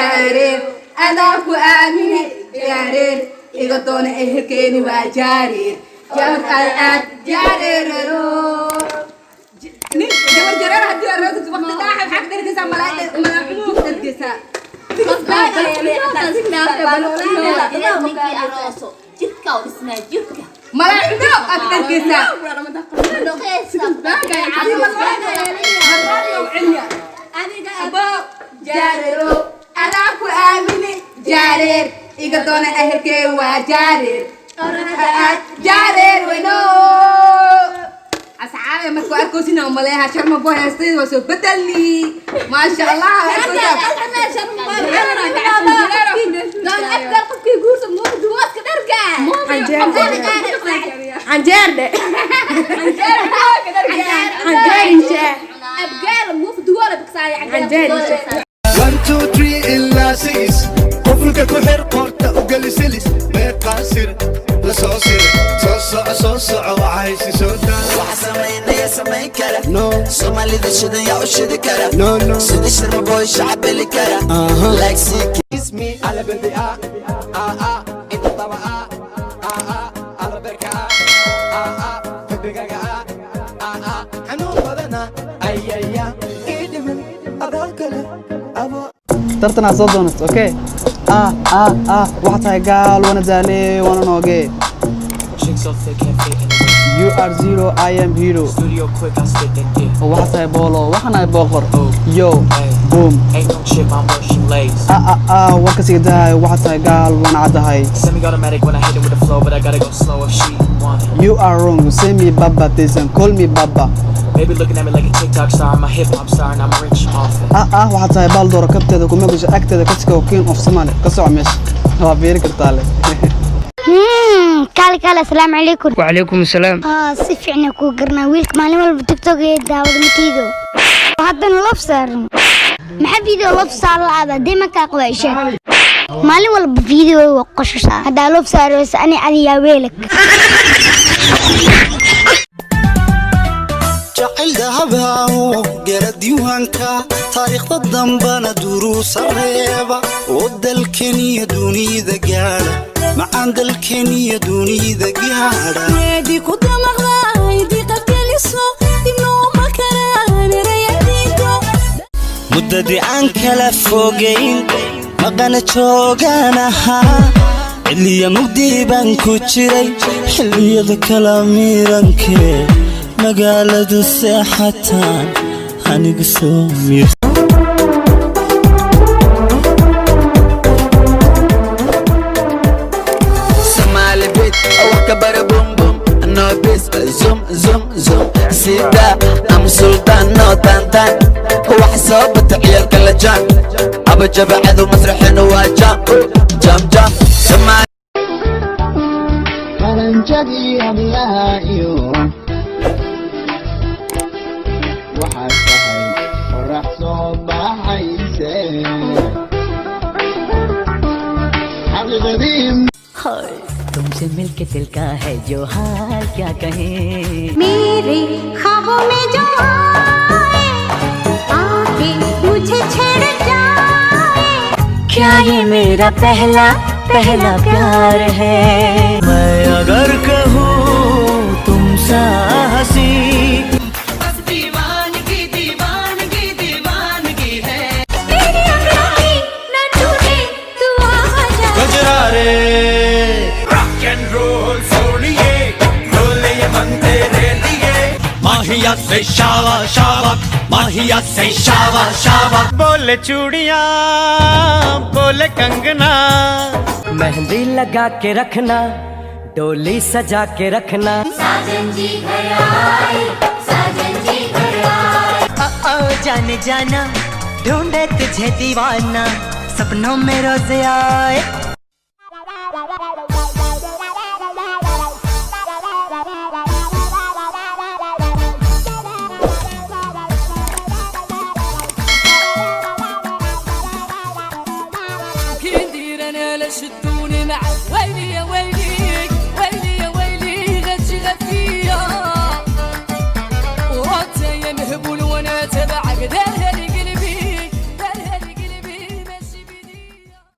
jaareer adaa ku aamine jaareer iga doona ehelkeeni waa jaareer jaareer jaareerero nin gabar jareer haddii aroogto waqti daaxa xaq dargeysaa malaacumu dargeysaa malaacumo aad dargeysaa jaareero adaa ku aamine jaareer iga doona ehelkeen waa jaareer jaareer weyno asxaabe markuu arkoosin aan maleeha sharma boy haystay waa soo bedelni maasha allah anjeerde One, two, three, إلا سيس قفلك كحر قرطة وقل سلس بيقاسر لصوصر صوصع وعايش سودا وحسمين يا سمين كرا No صومالي ذا شدن يا وشد كرا No سيدي شرم بوي شعب اللي كرا Like سيكي Kiss me على بنتي انت طبعا على بركة حبك حنون بدنا اي ايدي من اضاك ابو tartan aad soo doonayso okay waxa tahay gaal wana daale wana nooge you are zero I am hero Studio quick, I spit that dick. waxa tahay boolo waxana ay boqor yo Hey. boom Ain't no chip, I'm rushing lays. warka sii daay waxa tahay gaal wana cadahay Semi-automatic when I hit it with the flow, but I gotta go slow if she want it. you are wrong say me baba this and call me baba Baby looking at me like a TikTok star, I'm a hip hop star, and I'm rich off it. waxa tahay baal dooro kabteeda kuma gasho agteeda ka soo king of Somali ka soo meesh waa beeri kartaa le كالي السلام عليكم وعليكم السلام si fiican ku garnaa wiilka maalin walba tiktok ee daawada matiido haddana lobsar maxaa video lobsar laada dima ka qawaysha maalin walba video waa qoshasha hada lobsar ani adiya weelak jacayl dahabahu gara diiwaanka taariikhda dambana duruusa reeba oo dalkaniya dunida gaadha macaan dalkaniya dunida gaadha weedii ku damaqday diiqadgeliso dibnooma karaan erayadiido muddadii aan kala fogayn maqana joogaan ahaa xilliya mugdi baan ku jiray xilliyada kala miirankee magaaladu seexataan anigu soo miir Somali beat wax ka bara boom boom no bis zoom zoom zoom sida am sultan no tantan wax soo batciyaal kala jaan aba jabacadu masraxina waa jam Somali qaranjadi abiyaha iyo waxaad tahay qorax soo baxayse xaqiiqadii तुमसे मिलके दिल का है जो हाल क्या कहें मेरे ख्वाबों में जो आए आके मुझे छेड़ जाए क्या ये मेरा पहला प्यार है मैं अगर कहूँ तुमसा हंसी तेरी अगराई न टूटे तू आजा गुजरारे माहिया से शावा बोले चूड़ियां बोले कंगना मेहंदी लगा के रखना डोली सजा के रखना साजन जी घर आए साजन जी घर आए जाने जाना ढूंढे तुझे दीवाना सपनों में रोज आए